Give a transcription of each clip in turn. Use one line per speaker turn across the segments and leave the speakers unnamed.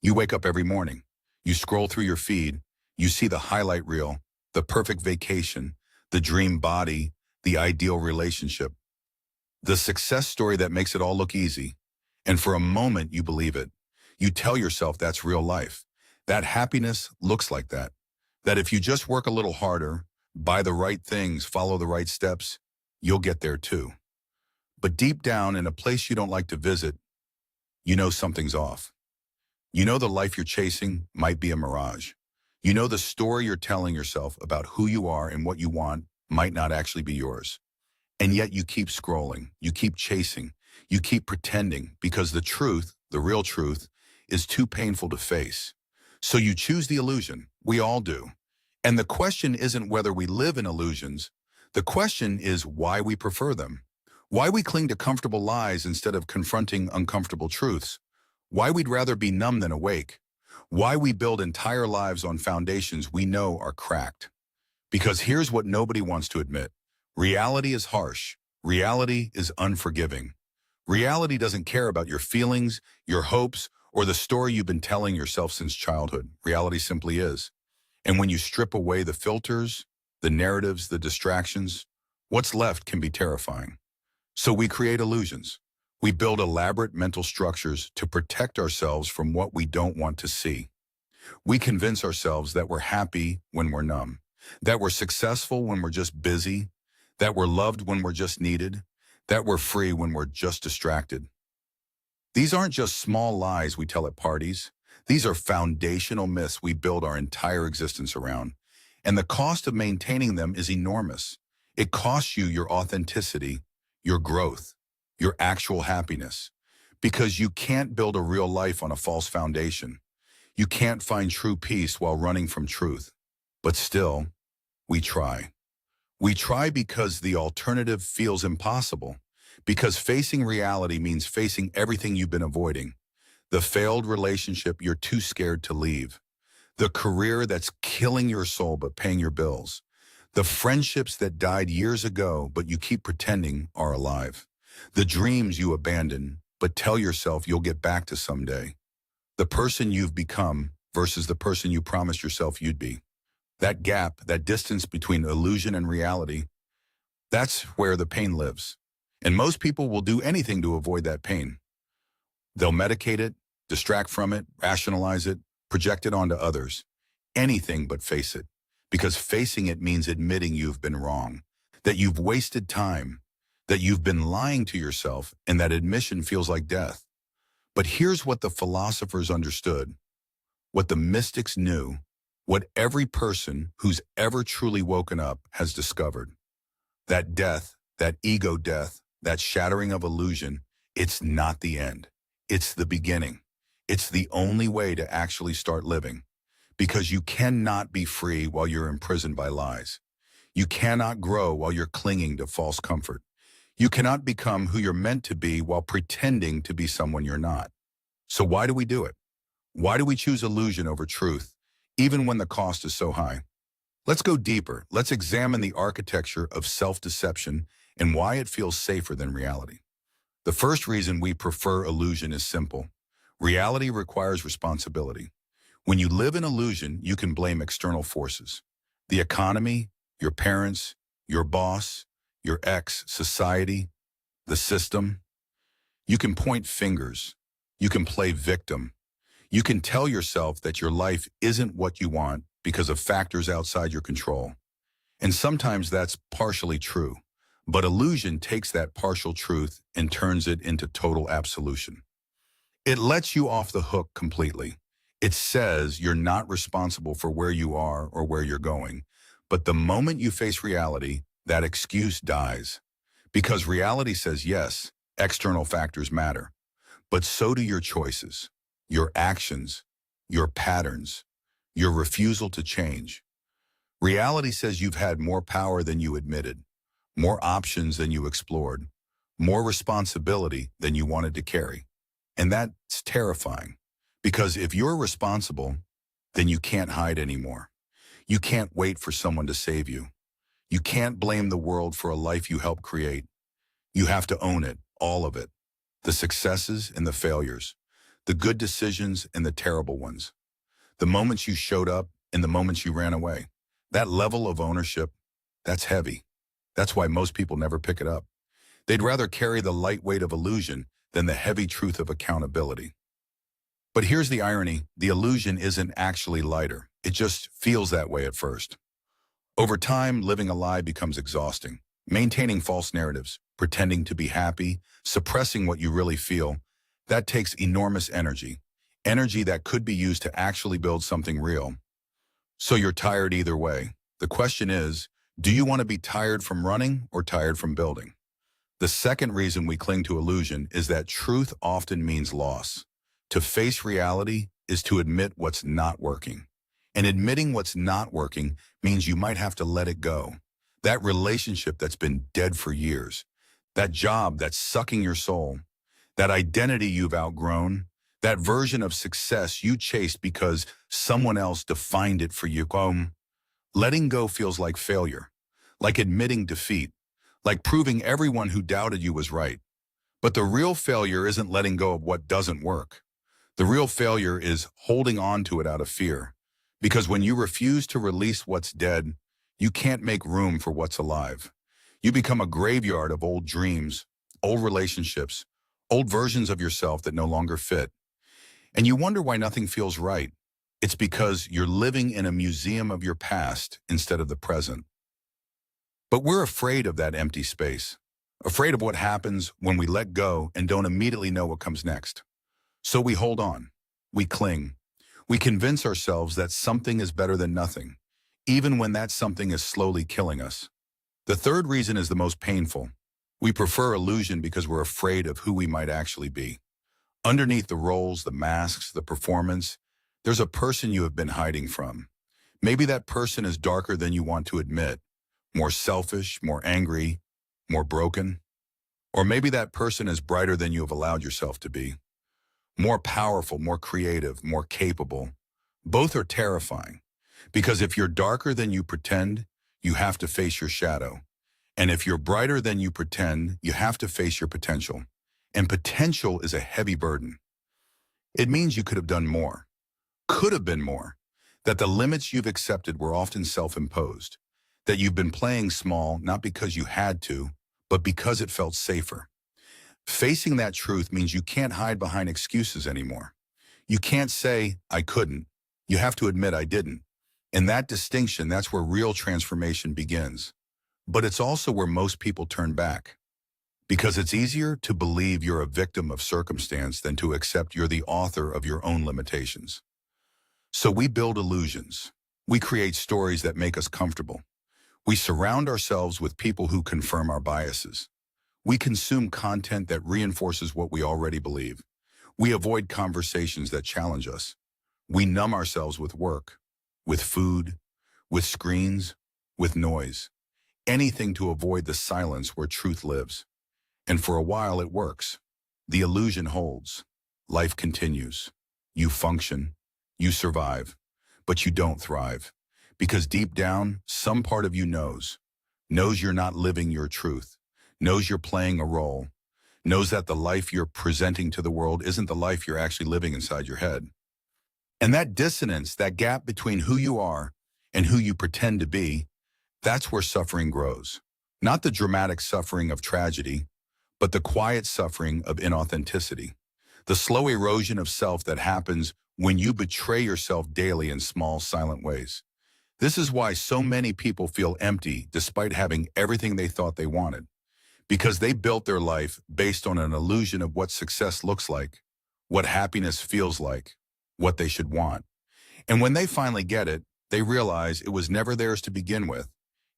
You wake up every morning. You scroll through your feed. You see the highlight reel, the perfect vacation, the dream body, the ideal relationship, the success story that makes it all look easy. And for a moment, you believe it. You tell yourself that's real life. That happiness looks like that. That if you just work a little harder, buy the right things, follow the right steps, you'll get there too. But deep down, in a place you don't like to visit, you know something's off. You know the life you're chasing might be a mirage. You know the story you're telling yourself about who you are and what you want might not actually be yours. And yet you keep scrolling, you keep chasing, you keep pretending because the truth, the real truth, is too painful to face. So you choose the illusion. We all do. And the question isn't whether we live in illusions. The question is why we prefer them. Why we cling to comfortable lies instead of confronting uncomfortable truths. Why we'd rather be numb than awake. Why we build entire lives on foundations we know are cracked. Because here's what nobody wants to admit. Reality is harsh. Reality is unforgiving. Reality doesn't care about your feelings, your hopes, or the story you've been telling yourself since childhood. Reality simply is. And when you strip away the filters, the narratives, the distractions, what's left can be terrifying. So we create illusions. We build elaborate mental structures to protect ourselves from what we don't want to see. We convince ourselves that we're happy when we're numb, that we're successful when we're just busy, that we're loved when we're just needed, that we're free when we're just distracted. These aren't just small lies we tell at parties. These are foundational myths we build our entire existence around. And the cost of maintaining them is enormous. It costs you your authenticity, your growth, your actual happiness. Because you can't build a real life on a false foundation. You can't find true peace while running from truth. But still, we try. We try because the alternative feels impossible. Because facing reality means facing everything you've been avoiding. The failed relationship you're too scared to leave. The career that's killing your soul but paying your bills. The friendships that died years ago but you keep pretending are alive. The dreams you abandon but tell yourself you'll get back to someday. The person you've become versus the person you promised yourself you'd be. That gap, that distance between illusion and reality, that's where the pain lives. And most people will do anything to avoid that pain. They'll medicate it, distract from it, rationalize it, project it onto others. Anything but face it. Because facing it means admitting you've been wrong, that you've wasted time, that you've been lying to yourself, and that admission feels like death. But here's what the philosophers understood, what the mystics knew, what every person who's ever truly woken up has discovered. That death, that ego death, that shattering of illusion, it's not the end. It's the beginning. It's the only way to actually start living. Because you cannot be free while you're imprisoned by lies. You cannot grow while you're clinging to false comfort. You cannot become who you're meant to be while pretending to be someone you're not. So why do we do it? Why do we choose illusion over truth, even when the cost is so high? Let's go deeper. Let's examine the architecture of self-deception and why it feels safer than reality. The first reason we prefer illusion is simple. Reality requires responsibility. When you live in illusion, you can blame external forces. The economy, your parents, your boss, your ex, society, the system. You can point fingers. You can play victim. You can tell yourself that your life isn't what you want because of factors outside your control. And sometimes that's partially true. But illusion takes that partial truth and turns it into total absolution. It lets you off the hook completely. It says you're not responsible for where you are or where you're going. But the moment you face reality, that excuse dies. Because reality says yes, external factors matter. But so do your choices, your actions, your patterns, your refusal to change. Reality says you've had more power than you admitted, more options than you explored, more responsibility than you wanted to carry. And that's terrifying. Because if you're responsible, then you can't hide anymore. You can't wait for someone to save you. You can't blame the world for a life you helped create. You have to own it, all of it. The successes and the failures. the good decisions and the terrible ones, the moments you showed up and the moments you ran away. That level of ownership, that's heavy. That's why most people never pick it up. They'd rather carry the light weight of illusion than the heavy truth of accountability. But here's the irony. The illusion isn't actually lighter. It just feels that way at first. Over time, living a lie becomes exhausting. Maintaining false narratives, pretending to be happy, suppressing what you really feel, that takes enormous energy. Energy that could be used to actually build something real. So you're tired either way. The question is, do you want to be tired from running or tired from building? The second reason we cling to illusion is that truth often means loss. To face reality is to admit what's not working. And admitting what's not working means you might have to let it go. That relationship that's been dead for years, that job that's sucking your soul, that identity you've outgrown, that version of success you chased because someone else defined it for you. Letting go feels like failure, like admitting defeat, like proving everyone who doubted you was right. But the real failure isn't letting go of what doesn't work. The real failure is holding on to it out of fear. Because when you refuse to release what's dead, you can't make room for what's alive. You become a graveyard of old dreams, old relationships, old versions of yourself that no longer fit. And you wonder why nothing feels right. It's because you're living in a museum of your past instead of the present. But we're afraid of that empty space, afraid of what happens when we let go and don't immediately know what comes next. So we hold on, we cling, we convince ourselves that something is better than nothing, even when that something is slowly killing us. The third reason is the most painful. We prefer illusion because we're afraid of who we might actually be. Underneath the roles, the masks, the performance, there's a person you have been hiding from. Maybe that person is darker than you want to admit, more selfish, more angry, more broken. Or maybe that person is brighter than you have allowed yourself to be. More powerful, more creative, more capable. Both are terrifying. Because if you're darker than you pretend, you have to face your shadow. And if you're brighter than you pretend, you have to face your potential. And potential is a heavy burden. It means you could have done more, could have been more, that the limits you've accepted were often self-imposed, that you've been playing small not because you had to, but because it felt safer. Facing that truth means you can't hide behind excuses anymore. You can't say, I couldn't. You have to admit I didn't. And that distinction, that's where real transformation begins. But it's also where most people turn back. Because it's easier to believe you're a victim of circumstance than to accept you're the author of your own limitations. So we build illusions. We create stories that make us comfortable. We surround ourselves with people who confirm our biases. We consume content that reinforces what we already believe. We avoid conversations that challenge us. We numb ourselves with work, with food, with screens, with noise. Anything to avoid the silence where truth lives. And for a while it works. The illusion holds. Life continues. You function. You survive. But you don't thrive. Because deep down, some part of you knows you're not living your truth, knows you're playing a role, knows that the life you're presenting to the world isn't the life you're actually living inside your head. And that dissonance, that gap between who you are and who you pretend to be, that's where suffering grows. Not the dramatic suffering of tragedy, but the quiet suffering of inauthenticity. The slow erosion of self that happens when you betray yourself daily in small, silent ways. This is why so many people feel empty despite having everything they thought they wanted. Because they built their life based on an illusion of what success looks like, what happiness feels like, what they should want. And when they finally get it, they realize it was never theirs to begin with.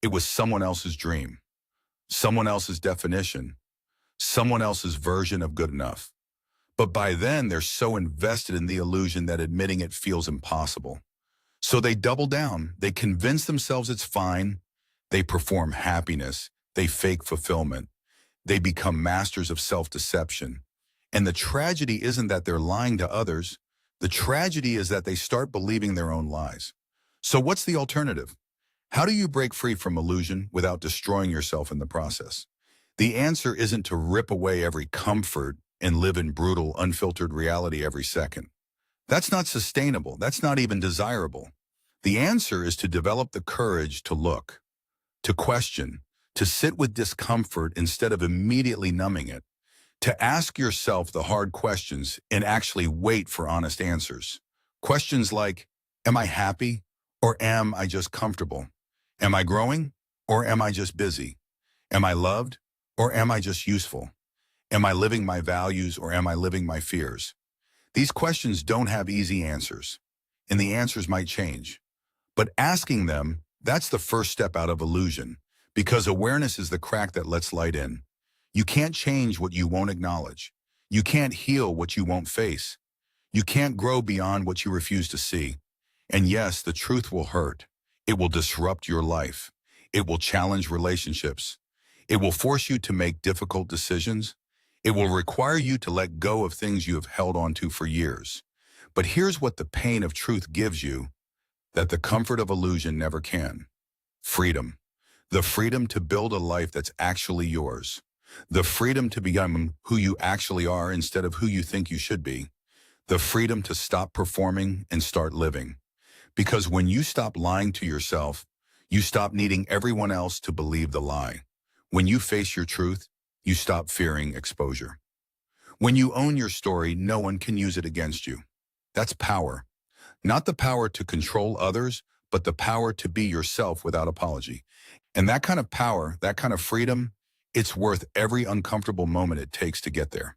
It was someone else's dream, someone else's definition, someone else's version of good enough. But by then, they're so invested in the illusion that admitting it feels impossible. So they double down. They convince themselves it's fine. They perform happiness. They fake fulfillment. They become masters of self-deception. And the tragedy isn't that they're lying to others. The tragedy is that they start believing their own lies. So what's the alternative? How do you break free from illusion without destroying yourself in the process? The answer isn't to rip away every comfort. and live in brutal, unfiltered reality every second. That's not sustainable. That's not even desirable. The answer is to develop the courage to look, to question, to sit with discomfort instead of immediately numbing it, to ask yourself the hard questions and actually wait for honest answers. Questions like, am I happy or am I just comfortable? Am I growing or am I just busy? Am I loved or am I just useful? Am I living my values or am I living my fears? These questions don't have easy answers, and the answers might change. But asking them, that's the first step out of illusion, because awareness is the crack that lets light in. You can't change what you won't acknowledge. You can't heal what you won't face. You can't grow beyond what you refuse to see. And yes, the truth will hurt. It will disrupt your life. It will challenge relationships. It will force you to make difficult decisions. It will require you to let go of things you have held on to for years. But here's what the pain of truth gives you that the comfort of illusion never can. Freedom. The freedom to build a life that's actually yours. The freedom to become who you actually are instead of who you think you should be. The freedom to stop performing and start living. Because when you stop lying to yourself, you stop needing everyone else to believe the lie. When you face your truth, you stop fearing exposure. When you own your story, no one can use it against you. That's power. Not the power to control others, but the power to be yourself without apology. And that kind of power, that kind of freedom, it's worth every uncomfortable moment it takes to get there.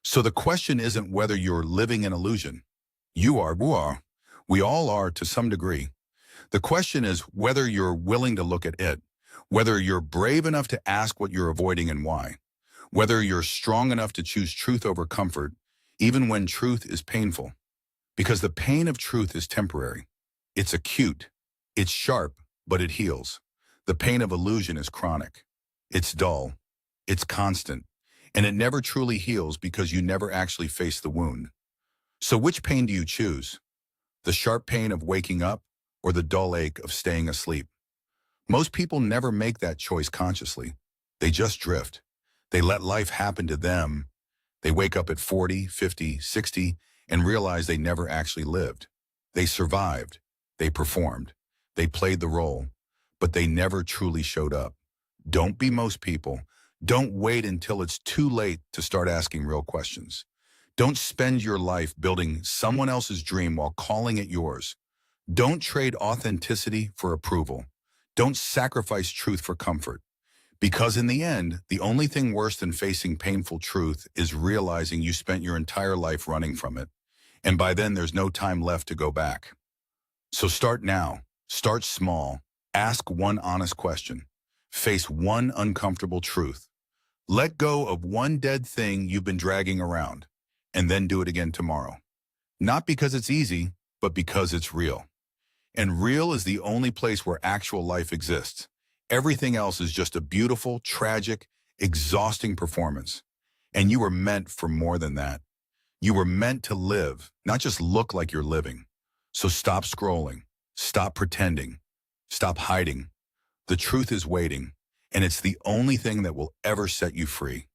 So the question isn't whether you're living an illusion. You are, we are. We all are to some degree. The question is whether you're willing to look at it, whether you're brave enough to ask what you're avoiding and why, whether you're strong enough to choose truth over comfort, even when truth is painful. Because the pain of truth is temporary. It's acute. It's sharp, but it heals. The pain of illusion is chronic. It's dull. It's constant. And it never truly heals because you never actually face the wound. So which pain do you choose? The sharp pain of waking up or the dull ache of staying asleep? Most people never make that choice consciously. They just drift. They let life happen to them. They wake up at 40, 50, 60, and realize they never actually lived. They survived. They performed. They played the role, but they never truly showed up. Don't be most people. Don't wait until it's too late to start asking real questions. Don't spend your life building someone else's dream while calling it yours. Don't trade authenticity for approval. Don't sacrifice truth for comfort. Because in the end, the only thing worse than facing painful truth is realizing you spent your entire life running from it. And by then, there's no time left to go back. So start now. Start small. Ask one honest question. Face one uncomfortable truth. Let go of one dead thing you've been dragging around, and then do it again tomorrow. Not because it's easy, but because it's real. And real is the only place where actual life exists. Everything else is just a beautiful, tragic, exhausting performance. And you were meant for more than that. You were meant to live, not just look like you're living. So stop scrolling. Stop pretending. Stop hiding. The truth is waiting, and it's the only thing that will ever set you free.